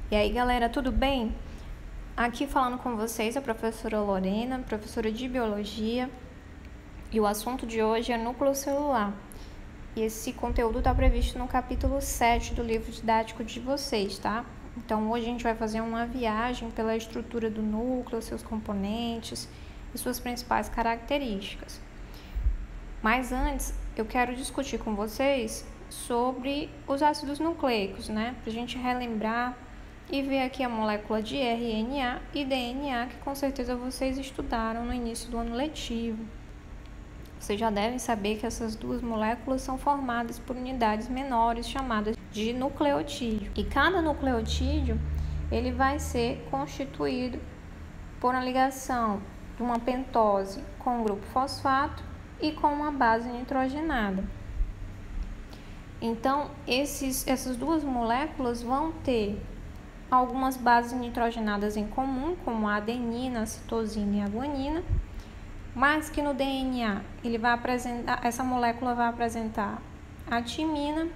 E aí, galera, tudo bem? Aqui falando com vocês a professora Lorena, professora de Biologia, e o assunto de hoje é núcleo celular. E esse conteúdo está previsto no capítulo 7 do livro didático de vocês, tá? Então, hoje a gente vai fazer uma viagem pela estrutura do núcleo, seus componentes e suas principais características. Mas antes, eu quero discutir com vocês sobre os ácidos nucleicos, né? Para a gente relembrar e ver aqui a molécula de RNA e DNA, que com certeza vocês estudaram no início do ano letivo. Vocês já devem saber que essas duas moléculas são formadas por unidades menores chamadas de nucleotídeo. E cada nucleotídeo ele vai ser constituído por uma ligação de uma pentose com o grupo fosfato e com uma base nitrogenada. Então, essas duas moléculas vão ter algumas bases nitrogenadas em comum, como a adenina, a citosina e a guanina, mas que no DNA essa molécula vai apresentar a timina,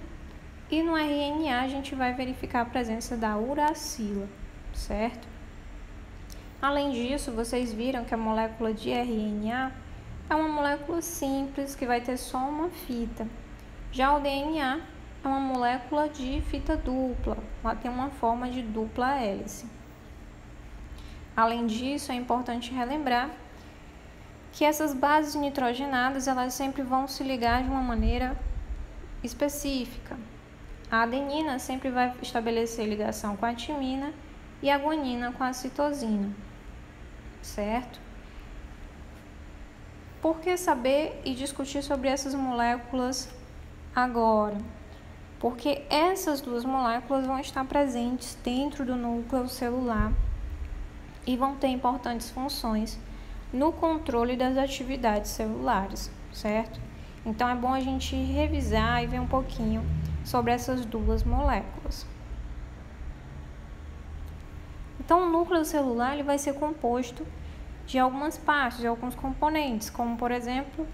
e no RNA a gente vai verificar a presença da uracila, certo? Além disso, vocês viram que a molécula de RNA é uma molécula simples que vai ter só uma fita. Já o DNA é uma molécula de fita dupla, ela tem uma forma de dupla hélice. Além disso, é importante relembrar que essas bases nitrogenadas elas sempre vão se ligar de uma maneira específica. A adenina sempre vai estabelecer ligação com a timina e a guanina com a citosina, certo? Por que saber e discutir sobre essas moléculas agora? Porque essas duas moléculas vão estar presentes dentro do núcleo celular e vão ter importantes funções no controle das atividades celulares, certo? Então é bom a gente revisar e ver um pouquinho sobre essas duas moléculas. Então o núcleo celular ele vai ser composto de algumas partes, de alguns componentes, como por exemplo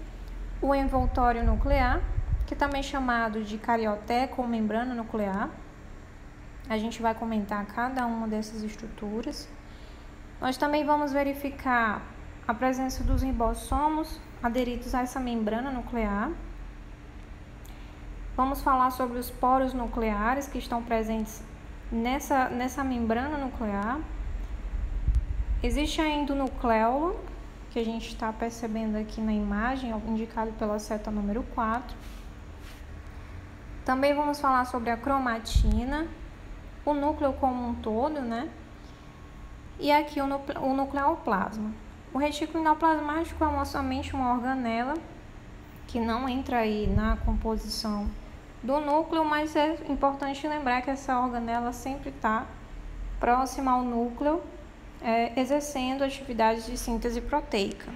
o envoltório nuclear, que também é chamado de carioteca ou membrana nuclear. A gente vai comentar cada uma dessas estruturas. Nós também vamos verificar a presença dos ribossomos aderidos a essa membrana nuclear. Vamos falar sobre os poros nucleares que estão presentes nessa membrana nuclear. Existe ainda o nucleolo, que a gente está percebendo aqui na imagem, indicado pela seta número 4. Também vamos falar sobre a cromatina, o núcleo como um todo, né? E aqui o nucleoplasma. O retículo endoplasmático é somente uma organela que não entra aí na composição do núcleo, mas é importante lembrar que essa organela sempre está próxima ao núcleo, exercendo atividades de síntese proteica.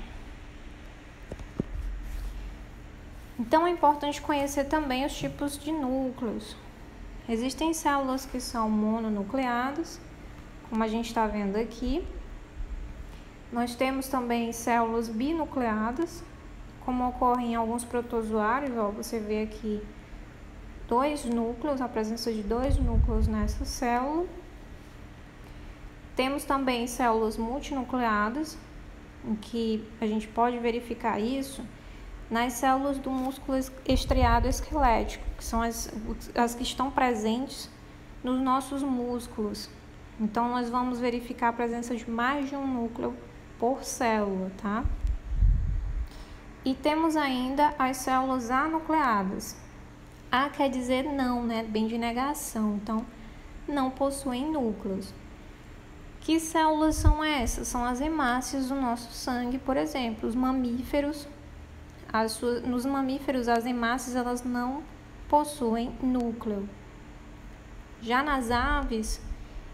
Então é importante conhecer também os tipos de núcleos. Existem células que são mononucleadas, como a gente está vendo aqui. Nós temos também células binucleadas, como ocorre em alguns protozoários. Você vê aqui dois núcleos, a presença de dois núcleos nessa célula. Temos também células multinucleadas, em que a gente pode verificar isso nas células do músculo estriado esquelético, que são as que estão presentes nos nossos músculos. Então, nós vamos verificar a presença de mais de um núcleo por célula, tá? E temos ainda as células anucleadas. A quer dizer não, né? Bem de negação. Então, não possuem núcleos. Que células são essas? São as hemácias do nosso sangue, por exemplo, os mamíferos. Nos mamíferos, as hemácias elas não possuem núcleo. Já nas aves,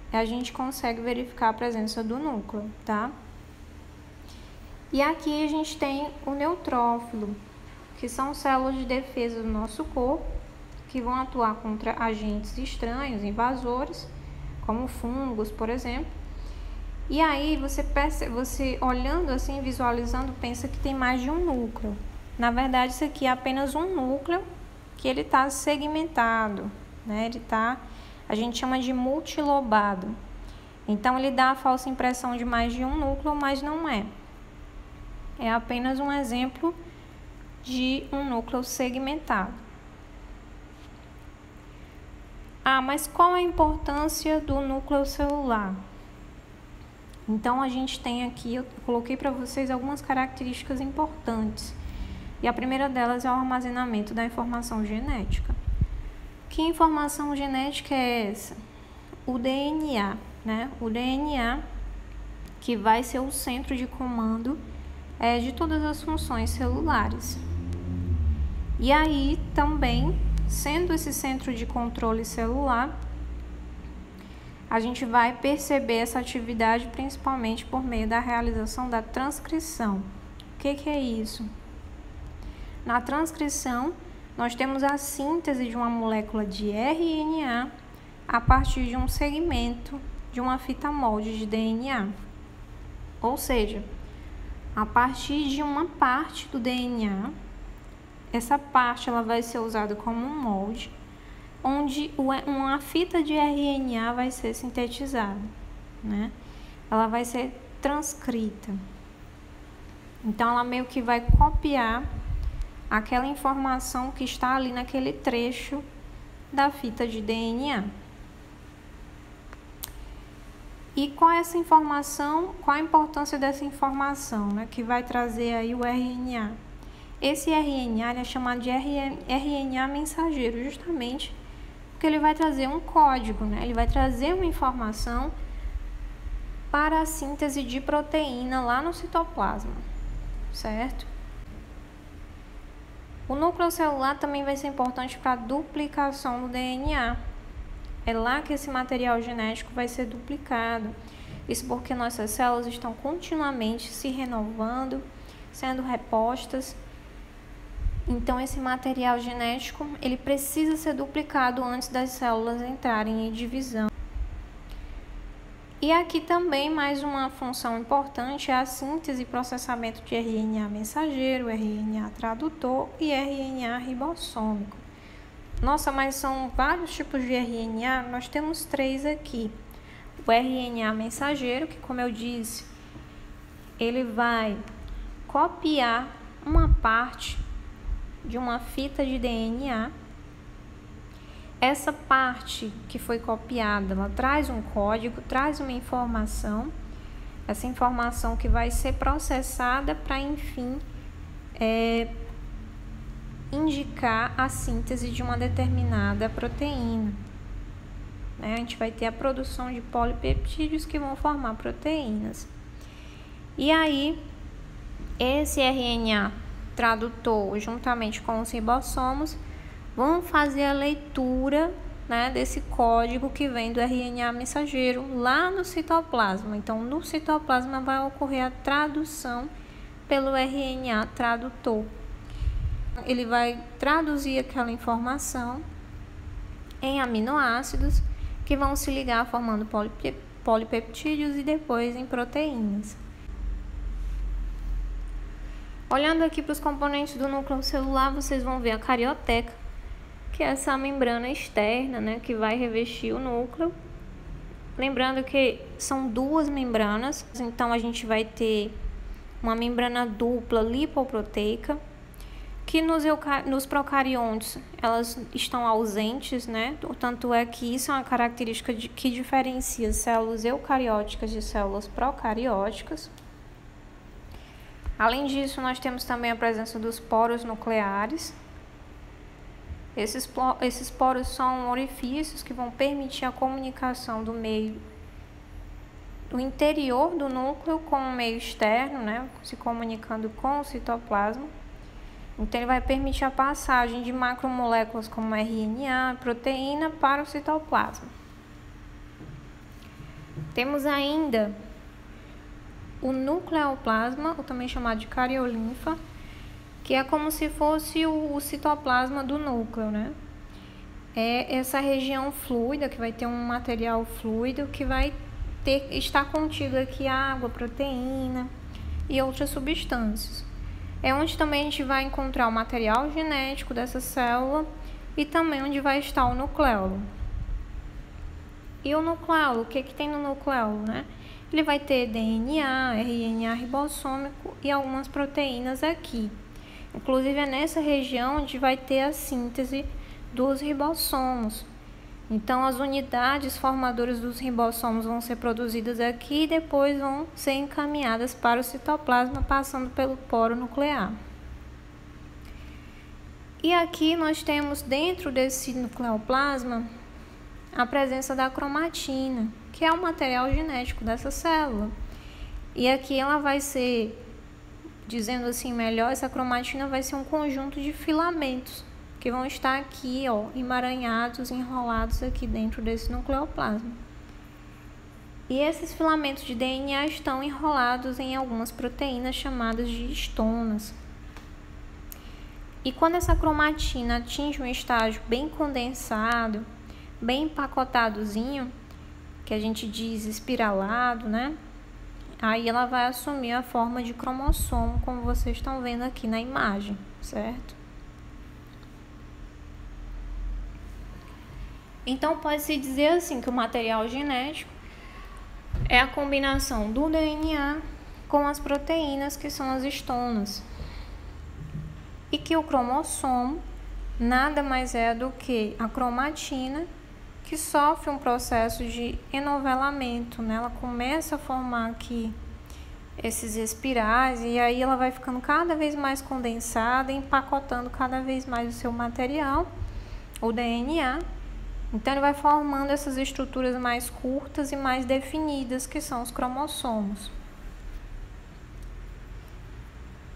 a gente consegue verificar a presença do núcleo, tá? E aqui a gente tem o neutrófilo, que são células de defesa do nosso corpo, que vão atuar contra agentes estranhos, invasores, como fungos, por exemplo. E aí você olhando assim, visualizando, pensa que tem mais de um núcleo. Na verdade, isso aqui é apenas um núcleo que ele está segmentado, né? Ele está a gente chama de multilobado. Então, ele dá a falsa impressão de mais de um núcleo, mas não é. É apenas um exemplo de um núcleo segmentado. Mas qual a importância do núcleo celular? Então, a gente tem aqui, eu coloquei para vocês algumas características importantes. E a primeira delas é o armazenamento da informação genética. Que informação genética é essa? O DNA, né? O DNA, que vai ser o centro de comando de todas as funções celulares. E aí, também, sendo esse centro de controle celular, a gente vai perceber essa atividade principalmente por meio da realização da transcrição. O que é isso? Na transcrição, nós temos a síntese de uma molécula de RNA a partir de um segmento de uma fita molde de DNA. Ou seja, a partir de uma parte do DNA, essa parte ela vai ser usada como um molde, onde uma fita de RNA vai ser sintetizada, né? Ela vai ser transcrita. Então, ela meio que vai copiar aquela informação que está ali naquele trecho da fita de DNA. E qual é essa informação, qual a importância dessa informação, né, que vai trazer aí o RNA? Esse RNA é chamado de RNA mensageiro, justamente porque ele vai trazer um código, né? Ele vai trazer uma informação para a síntese de proteína lá no citoplasma, certo? O núcleo celular também vai ser importante para a duplicação do DNA. É lá que esse material genético vai ser duplicado. Isso porque nossas células estão continuamente se renovando, sendo repostas. Então, esse material genético, ele precisa ser duplicado antes das células entrarem em divisão. E aqui também mais uma função importante é a síntese e processamento de RNA mensageiro, RNA tradutor e RNA ribossômico. Nossa, mas são vários tipos de RNA, nós temos 3 aqui. O RNA mensageiro, que como eu disse, ele vai copiar uma parte de uma fita de DNA. Essa parte que foi copiada, ela traz um código, traz uma informação, essa informação que vai ser processada para, enfim, indicar a síntese de uma determinada proteína. A gente vai ter a produção de polipeptídeos que vão formar proteínas. E aí, esse RNA tradutor, juntamente com os ribossomos, vão fazer a leitura, né, desse código que vem do RNA mensageiro lá no citoplasma. Então, no citoplasma vai ocorrer a tradução pelo RNA tradutor. Ele vai traduzir aquela informação em aminoácidos que vão se ligar formando polipeptídeos e depois em proteínas. Olhando aqui para os componentes do núcleo celular, vocês vão ver a carioteca, que é essa membrana externa, né, que vai revestir o núcleo. Lembrando que são 2 membranas, então a gente vai ter uma membrana dupla lipoproteica, que nos procariontes elas estão ausentes, né? Tanto é que isso é uma característica que diferencia células eucarióticas de células procarióticas. Além disso, nós temos também a presença dos poros nucleares. Esses poros são orifícios que vão permitir a comunicação do meio do interior do núcleo com o meio externo, né, se comunicando com o citoplasma. Então, ele vai permitir a passagem de macromoléculas como RNA, proteína, para o citoplasma. Temos ainda o nucleoplasma, ou também chamado de cariolinfa, que é como se fosse o citoplasma do núcleo, né? É essa região fluida, que vai ter um material fluido, que vai estar contido aqui água, proteína e outras substâncias. É onde também a gente vai encontrar o material genético dessa célula e também onde vai estar o nucleolo. E o nucleolo, o que tem no nucleolo, né? Ele vai ter DNA, RNA ribossômico e algumas proteínas aqui. Inclusive é nessa região onde vai ter a síntese dos ribossomos. Então as unidades formadoras dos ribossomos vão ser produzidas aqui e depois vão ser encaminhadas para o citoplasma, passando pelo poro nuclear. E aqui nós temos dentro desse nucleoplasma a presença da cromatina, que é o material genético dessa célula. E aqui ela vai ser, dizendo assim melhor, essa cromatina vai ser um conjunto de filamentos que vão estar aqui, ó, emaranhados, enrolados aqui dentro desse nucleoplasma. E esses filamentos de DNA estão enrolados em algumas proteínas chamadas de histonas. E quando essa cromatina atinge um estágio bem condensado, bem empacotadozinho, que a gente diz espiralado, né? Aí ela vai assumir a forma de cromossomo, como vocês estão vendo aqui na imagem, certo? Então pode-se dizer assim que o material genético é a combinação do DNA com as proteínas, que são as histonas. E que o cromossomo nada mais é do que a cromatina, que sofre um processo de enovelamento, né? Ela começa a formar aqui esses espirais e aí ela vai ficando cada vez mais condensada, empacotando cada vez mais o seu material, o DNA. Então ele vai formando essas estruturas mais curtas e mais definidas, que são os cromossomos.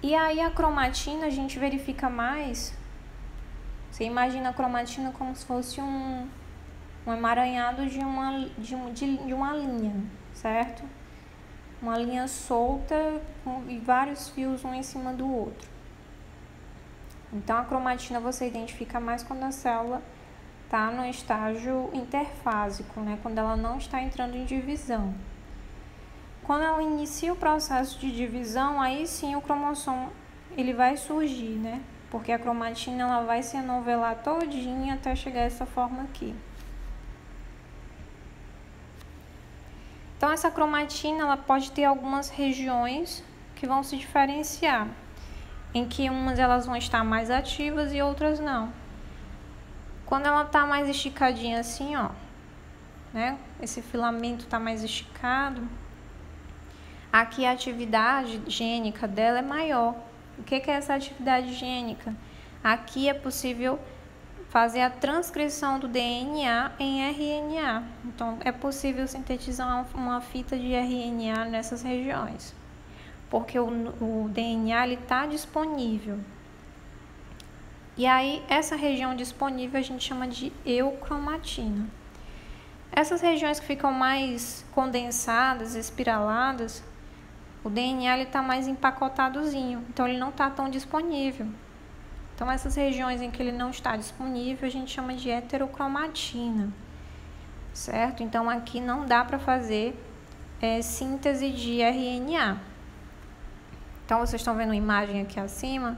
E aí a cromatina a gente verifica mais. Você imagina a cromatina como se fosse um emaranhado de uma linha, certo? Uma linha solta e vários fios um em cima do outro. Então a cromatina você identifica mais quando a célula está no estágio interfásico, né? Quando ela não está entrando em divisão. Quando ela inicia o processo de divisão, aí sim o cromossomo ele vai surgir, né? Porque a cromatina ela vai se enovelar todinha até chegar a essa forma aqui. Então essa cromatina ela pode ter algumas regiões que vão se diferenciar, em que umas elas vão estar mais ativas e outras não. Quando ela está mais esticadinha assim, ó, né? Esse filamento está mais esticado. Aqui a atividade gênica dela é maior. O que é essa atividade gênica? Aqui é possível fazer a transcrição do DNA em RNA. Então, é possível sintetizar uma fita de RNA nessas regiões, porque o DNA está disponível. E aí, essa região disponível a gente chama de eucromatina. Essas regiões que ficam mais condensadas, espiraladas, o DNA está mais empacotadozinho, então ele não está tão disponível. Então essas regiões em que ele não está disponível a gente chama de heterocromatina, certo? Então aqui não dá para fazer síntese de RNA. Então vocês estão vendo uma imagem aqui acima,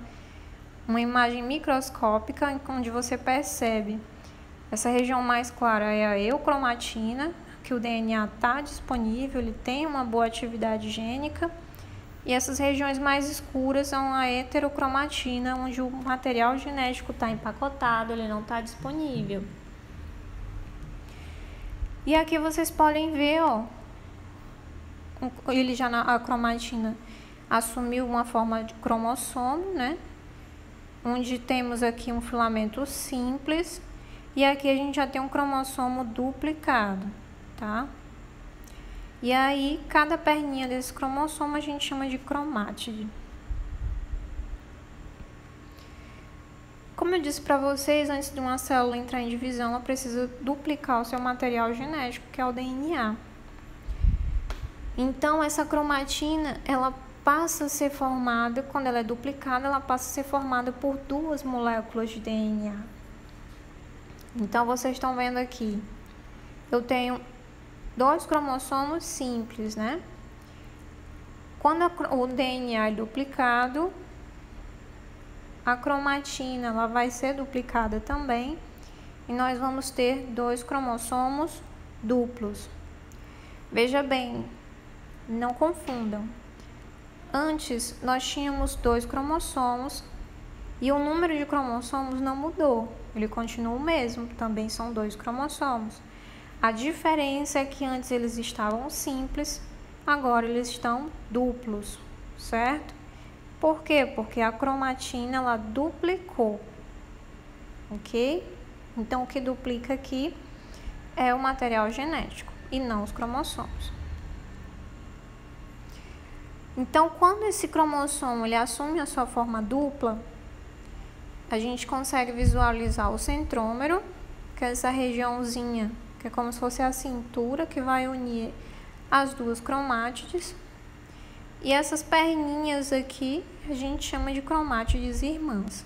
uma imagem microscópica onde você percebe essa região mais clara é a eucromatina, que o DNA está disponível, ele tem uma boa atividade gênica, e essas regiões mais escuras são a heterocromatina, onde o material genético está empacotado, ele não está disponível. E aqui vocês podem ver, ó, a cromatina assumiu uma forma de cromossomo, né? Onde temos aqui um filamento simples, e aqui a gente já tem um cromossomo duplicado, tá? E aí, cada perninha desse cromossomo a gente chama de cromátide. Como eu disse para vocês, antes de uma célula entrar em divisão, ela precisa duplicar o seu material genético, que é o DNA. Então, essa cromatina, ela passa a ser formada, quando ela é duplicada, ela passa a ser formada por duas moléculas de DNA. Então, vocês estão vendo aqui, eu tenho dois cromossomos simples, né? Quando o DNA é duplicado, a cromatina ela vai ser duplicada também, e nós vamos ter dois cromossomos duplos. Veja bem, não confundam. Antes, nós tínhamos 2 cromossomos e o número de cromossomos não mudou. Ele continua o mesmo, também são 2 cromossomos. A diferença é que antes eles estavam simples, agora eles estão duplos, certo? Por quê? Porque a cromatina, ela duplicou, ok? Então, o que duplica aqui é o material genético e não os cromossomos. Então, quando esse cromossomo ele assume a sua forma dupla, a gente consegue visualizar o centrômero, que é essa regiãozinha, que é como se fosse a cintura que vai unir as 2 cromátides. E essas perninhas aqui a gente chama de cromátides irmãs.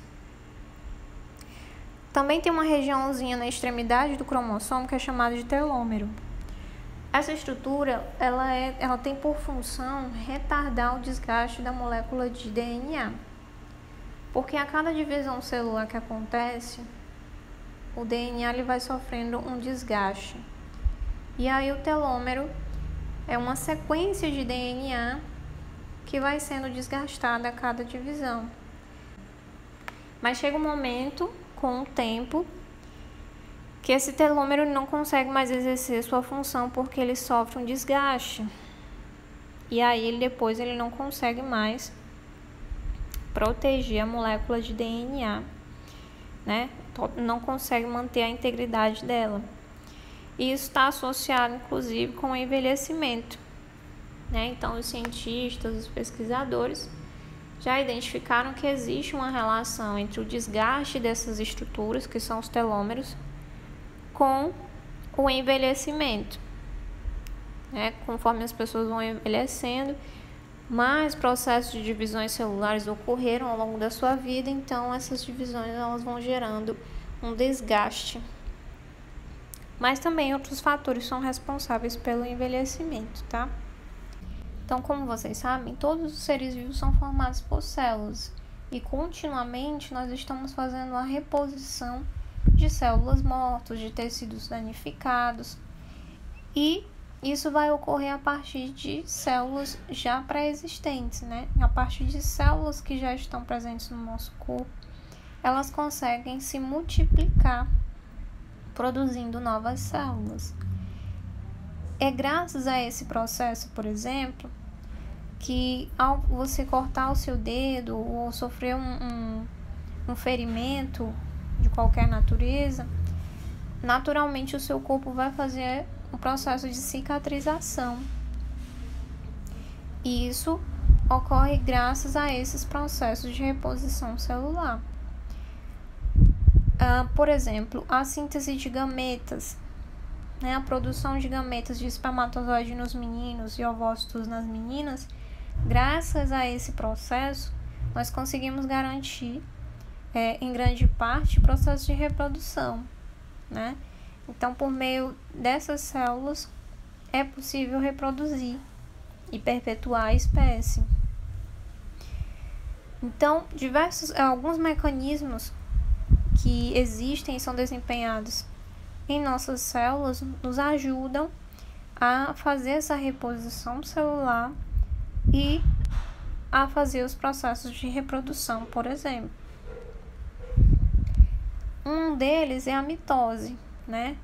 Também tem uma regiãozinha na extremidade do cromossomo que é chamada de telômero. Essa estrutura, ela tem por função retardar o desgaste da molécula de DNA. Porque a cada divisão celular que acontece, o DNA ele vai sofrendo um desgaste. E aí o telômero é uma sequência de DNA que vai sendo desgastada a cada divisão. Mas chega um momento, com o tempo, que esse telômero não consegue mais exercer sua função porque ele sofre um desgaste. E aí depois ele não consegue mais proteger a molécula de DNA, né? Não consegue manter a integridade dela. E isso está associado, inclusive, com o envelhecimento, né? Então, os cientistas, os pesquisadores já identificaram que existe uma relação entre o desgaste dessas estruturas, que são os telômeros, com o envelhecimento, né? Conforme as pessoas vão envelhecendo, mais processos de divisões celulares ocorreram ao longo da sua vida, então essas divisões elas vão gerando um desgaste. Mas também outros fatores são responsáveis pelo envelhecimento, tá? Então, como vocês sabem, todos os seres vivos são formados por células e continuamente nós estamos fazendo a reposição de células mortas, de tecidos danificados, e isso vai ocorrer a partir de células já pré-existentes, né? A partir de células que já estão presentes no nosso corpo, elas conseguem se multiplicar, produzindo novas células. É graças a esse processo, por exemplo, que ao você cortar o seu dedo ou sofrer um ferimento de qualquer natureza, naturalmente o seu corpo vai fazer um processo de cicatrização. E isso ocorre graças a esses processos de reposição celular. Por exemplo, a síntese de gametas, né? A produção de gametas de espermatozoide nos meninos e ovócitos nas meninas, graças a esse processo, nós conseguimos garantir, em grande parte, o processo de reprodução, né? Então, por meio dessas células, é possível reproduzir e perpetuar a espécie. Então, alguns mecanismos que existem e são desempenhados em nossas células nos ajudam a fazer essa reposição celular e a fazer os processos de reprodução, por exemplo. Um deles é a mitose, né?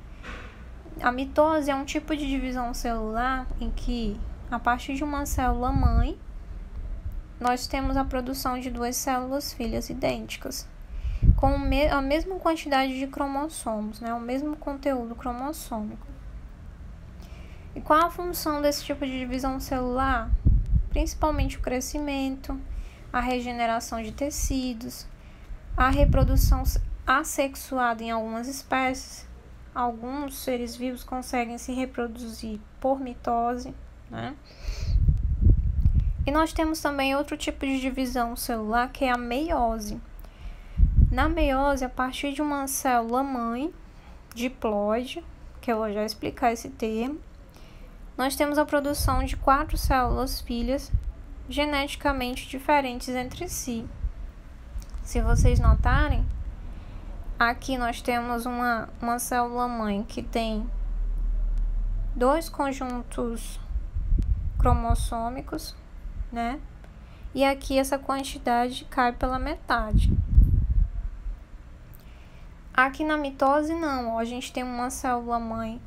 A mitose é um tipo de divisão celular em que, a partir de uma célula mãe, nós temos a produção de 2 células filhas idênticas, com a mesma quantidade de cromossomos, né? O mesmo conteúdo cromossômico. E qual a função desse tipo de divisão celular? Principalmente o crescimento, a regeneração de tecidos, a reprodução assexuada em algumas espécies. Alguns seres vivos conseguem se reproduzir por mitose, né? E nós temos também outro tipo de divisão celular, que é a meiose. Na meiose, a partir de uma célula mãe, diploide, que eu vou já explicar esse termo, nós temos a produção de 4 células filhas geneticamente diferentes entre si. Se vocês notarem, aqui nós temos uma célula mãe que tem 2 conjuntos cromossômicos, né? E aqui essa quantidade cai pela metade. Aqui na mitose não, ó, a gente tem uma célula mãe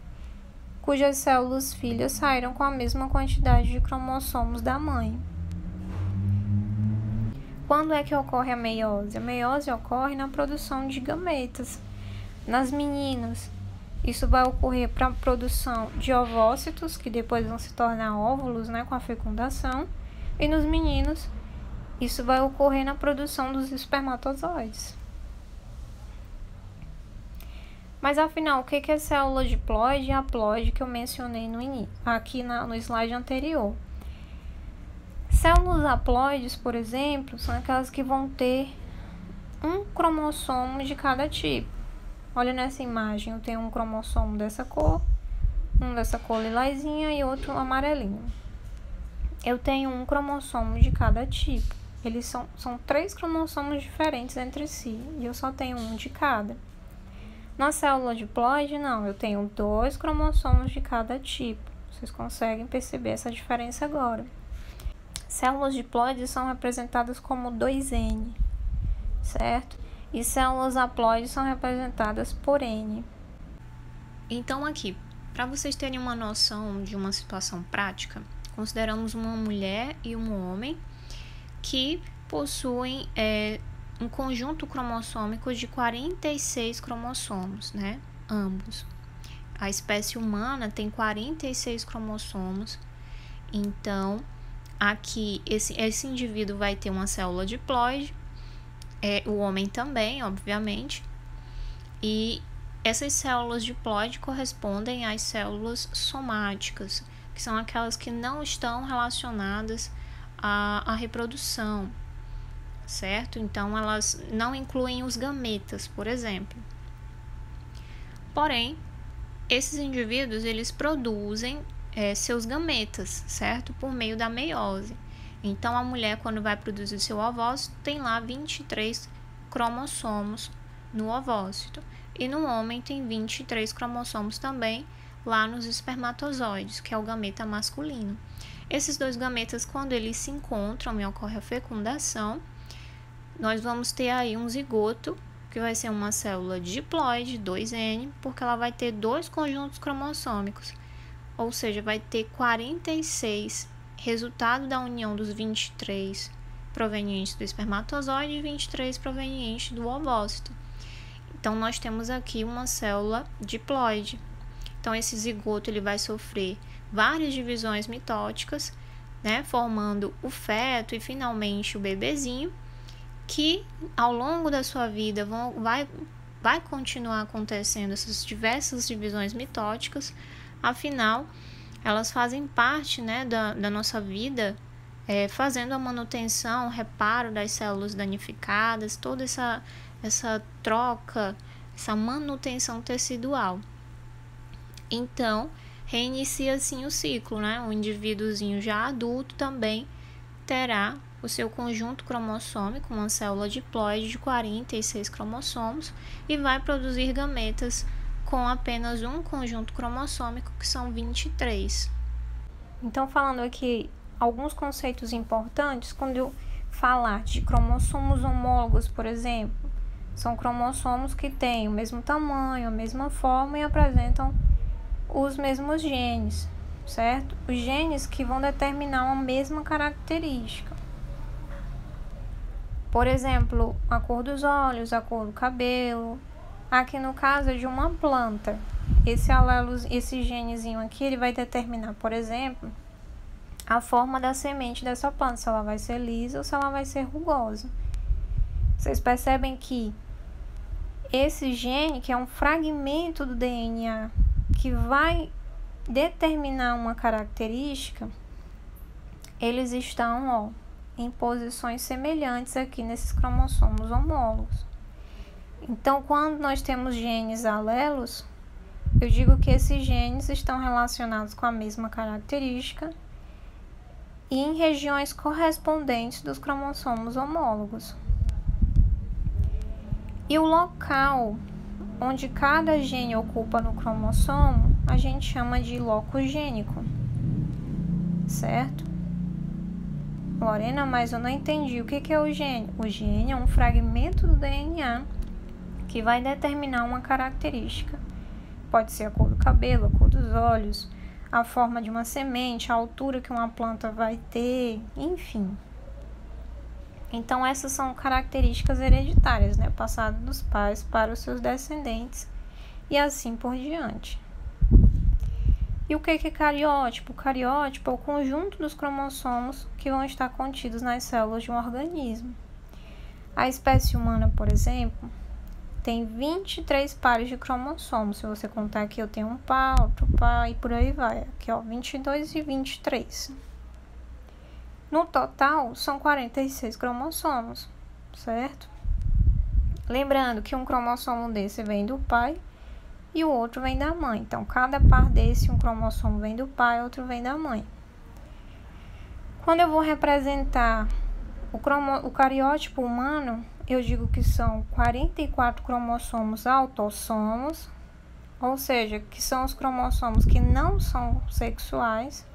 cujas células filhas saíram com a mesma quantidade de cromossomos da mãe. Quando é que ocorre a meiose? A meiose ocorre na produção de gametas. Nas meninas, isso vai ocorrer para a produção de ovócitos, que depois vão se tornar óvulos, né, com a fecundação. E nos meninos, isso vai ocorrer na produção dos espermatozoides. Mas afinal, o que é célula diploide e haploide que eu mencionei aqui no slide anterior? Células haploides, por exemplo, são aquelas que vão ter um cromossomo de cada tipo. Olha nessa imagem, eu tenho um cromossomo dessa cor, um dessa cor lilazinha e outro amarelinho. Eu tenho um cromossomo de cada tipo. Eles são 3 cromossomos diferentes entre si e eu só tenho um de cada. Na célula diploide, não, eu tenho 2 cromossomos de cada tipo. Vocês conseguem perceber essa diferença agora. Células diploides são representadas como 2N, certo? E células haploides são representadas por N. Então aqui, para vocês terem uma noção de uma situação prática, consideramos uma mulher e um homem que possuem um conjunto cromossômico de 46 cromossomos, né? Ambos. A espécie humana tem 46 cromossomos, então aqui esse indivíduo vai ter uma célula diploide, o homem também, obviamente, e essas células diploide correspondem às células somáticas, que são aquelas que não estão relacionadas à reprodução, certo? Então, elas não incluem os gametas, por exemplo. Porém, esses indivíduos, eles produzem seus gametas, certo? Por meio da meiose. Então, a mulher, quando vai produzir seu ovócito, tem lá 23 cromossomos no ovócito. E no homem tem 23 cromossomos também lá nos espermatozoides, que é o gameta masculino. Esses 2 gametas, quando eles se encontram e ocorre a fecundação, nós vamos ter aí um zigoto, que vai ser uma célula diploide, 2N, porque ela vai ter 2 conjuntos cromossômicos, ou seja, vai ter 46, resultado da união dos 23 provenientes do espermatozoide e 23 provenientes do ovócito. Então, nós temos aqui uma célula diploide. Então, esse zigoto ele vai sofrer várias divisões mitóticas, né, formando o feto e finalmente o bebezinho, que ao longo da sua vida vai continuar acontecendo essas diversas divisões mitóticas. Afinal, elas fazem parte, né, da nossa vida, fazendo a manutenção, o reparo das células danificadas, toda essa troca, essa manutenção tecidual. Então, reinicia assim o ciclo, né? O indivíduozinho já adulto também terá o seu conjunto cromossômico, uma célula diploide de 46 cromossomos, e vai produzir gametas com apenas um conjunto cromossômico, que são 23. Então, falando aqui alguns conceitos importantes, quando eu falar de cromossomos homólogos, por exemplo, são cromossomos que têm o mesmo tamanho, a mesma forma e apresentam os mesmos genes, certo? Os genes que vão determinar uma mesma característica. Por exemplo, a cor dos olhos, a cor do cabelo. Aqui no caso é de uma planta. Esse genezinho aqui, ele vai determinar, por exemplo, a forma da semente dessa planta, se ela vai ser lisa ou se ela vai ser rugosa. Vocês percebem que esse gene, que é um fragmento do DNA, que vai determinar uma característica, eles estão, em posições semelhantes aqui nesses cromossomos homólogos. Então, quando nós temos genes alelos, eu digo que esses genes estão relacionados com a mesma característica e em regiões correspondentes dos cromossomos homólogos. E o local onde cada gene ocupa no cromossomo a gente chama de locogênico, certo? Lorena, mas eu não entendi. O que é o gene? O gene é um fragmento do DNA que vai determinar uma característica. Pode ser a cor do cabelo, a cor dos olhos, a forma de uma semente, a altura que uma planta vai ter, enfim. Então, essas são características hereditárias, né? Passadas dos pais para os seus descendentes e assim por diante. E o que é cariótipo? O cariótipo é o conjunto dos cromossomos que vão estar contidos nas células de um organismo. A espécie humana, por exemplo, tem 23 pares de cromossomos. Se você contar aqui, eu tenho um par, outro par e por aí vai. Aqui, ó, 22 e 23. No total, são 46 cromossomos, certo? Lembrando que um cromossomo desse vem do pai e o outro vem da mãe. Então, cada par desse, um cromossomo vem do pai, outro vem da mãe. Quando eu vou representar o cariótipo humano, eu digo que são 44 cromossomos autossomos, ou seja, que são os cromossomos que não são sexuais,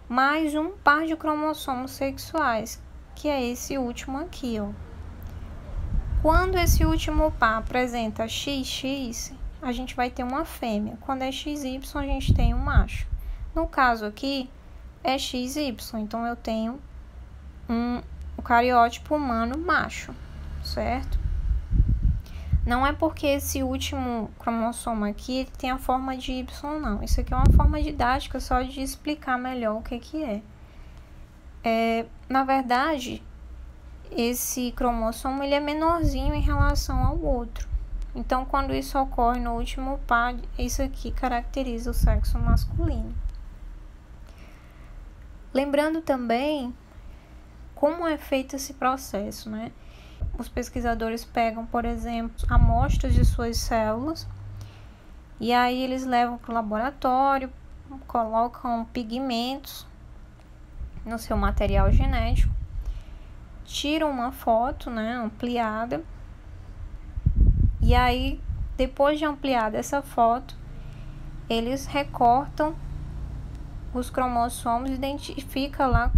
mais um par de cromossomos sexuais, que é esse último aqui, ó. Quando esse último par apresenta XX, a gente vai ter uma fêmea. Quando é XY, a gente tem um macho. No caso aqui, é XY, então eu tenho o cariótipo humano macho, certo? Não é porque esse último cromossomo aqui ele tem a forma de Y, não. Isso aqui é uma forma didática só de explicar melhor o que é. Na verdade, esse cromossomo ele é menorzinho em relação ao outro. Então, quando isso ocorre no último par, isso aqui caracteriza o sexo masculino. Lembrando também como é feito esse processo, né? Os pesquisadores pegam, por exemplo, amostras de suas células e aí eles levam para o laboratório, colocam pigmentos no seu material genético, tiram uma foto, né, ampliada, e aí, depois de ampliada essa foto, eles recortam os cromossomos e identificam lá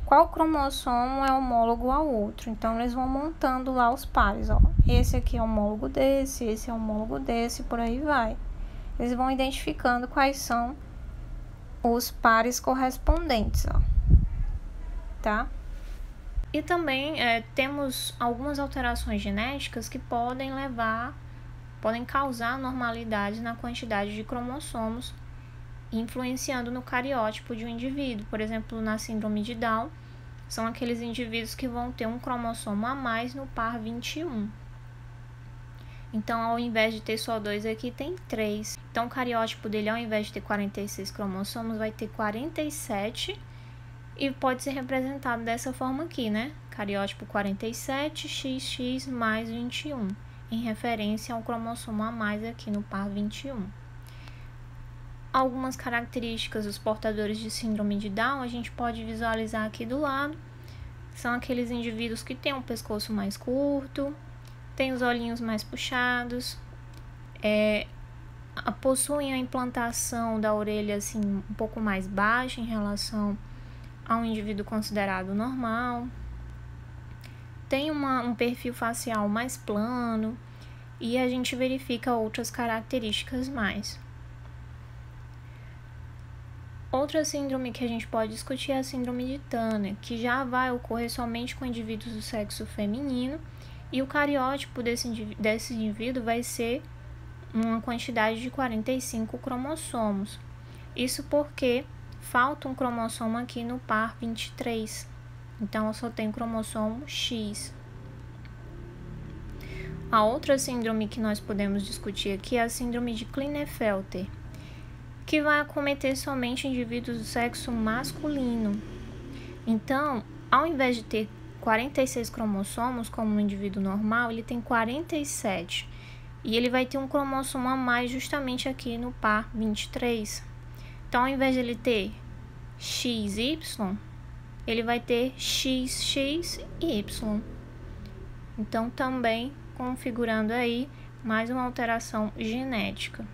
qual cromossomo é homólogo ao outro. Então, eles vão montando lá os pares, ó. Esse aqui é homólogo desse, esse é homólogo desse, por aí vai. Eles vão identificando quais são os pares correspondentes, ó. Tá? E também temos algumas alterações genéticas que podem causar anormalidades na quantidade de cromossomos, influenciando no cariótipo de um indivíduo. Por exemplo, na síndrome de Down, são aqueles indivíduos que vão ter um cromossomo a mais no par 21. Então, ao invés de ter só 2 aqui, tem 3. Então, o cariótipo dele, ao invés de ter 46 cromossomos, vai ter 47 e pode ser representado dessa forma aqui, né? Cariótipo 47, XX mais 21, em referência ao cromossomo a mais aqui no par 21. Algumas características dos portadores de síndrome de Down a gente pode visualizar aqui do lado. São aqueles indivíduos que têm um pescoço mais curto, têm os olhinhos mais puxados, possuem a implantação da orelha assim, um pouco mais baixa em relação a um indivíduo considerado normal, tem um perfil facial mais plano e a gente verifica outras características mais. Outra síndrome que a gente pode discutir é a síndrome de Turner, que já vai ocorrer somente com indivíduos do sexo feminino e o cariótipo desse indivíduo vai ser uma quantidade de 45 cromossomos. Isso porque falta um cromossomo aqui no par 23. Então, eu só tenho cromossomo X. A outra síndrome que nós podemos discutir aqui é a síndrome de Klinefelter, que vai acometer somente indivíduos do sexo masculino. Então, ao invés de ter 46 cromossomos, como no indivíduo normal, ele tem 47. E ele vai ter um cromossomo a mais justamente aqui no par 23. Então, ao invés de ele ter XY, ele vai ter XX e Y. Então, também configurando aí mais uma alteração genética.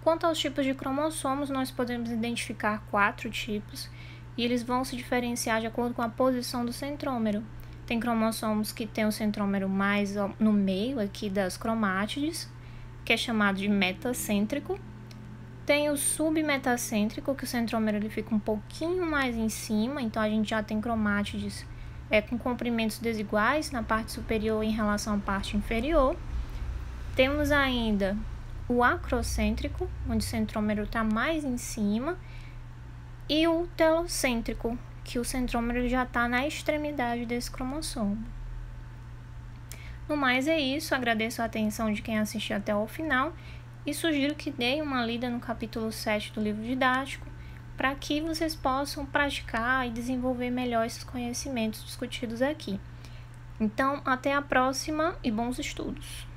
Quanto aos tipos de cromossomos, nós podemos identificar 4 tipos e eles vão se diferenciar de acordo com a posição do centrômero. Tem cromossomos que têm o centrômero mais no meio aqui das cromátides, que é chamado de metacêntrico. Tem o submetacêntrico, que o centrômero ele fica um pouquinho mais em cima, então a gente já tem cromátides com comprimentos desiguais na parte superior em relação à parte inferior. Temos ainda o acrocêntrico, onde o centrômero está mais em cima, e o telocêntrico, que o centrômero já está na extremidade desse cromossomo. No mais é isso, agradeço a atenção de quem assistiu até o final e sugiro que deem uma lida no capítulo 7 do livro didático para que vocês possam praticar e desenvolver melhor esses conhecimentos discutidos aqui. Então, até a próxima e bons estudos!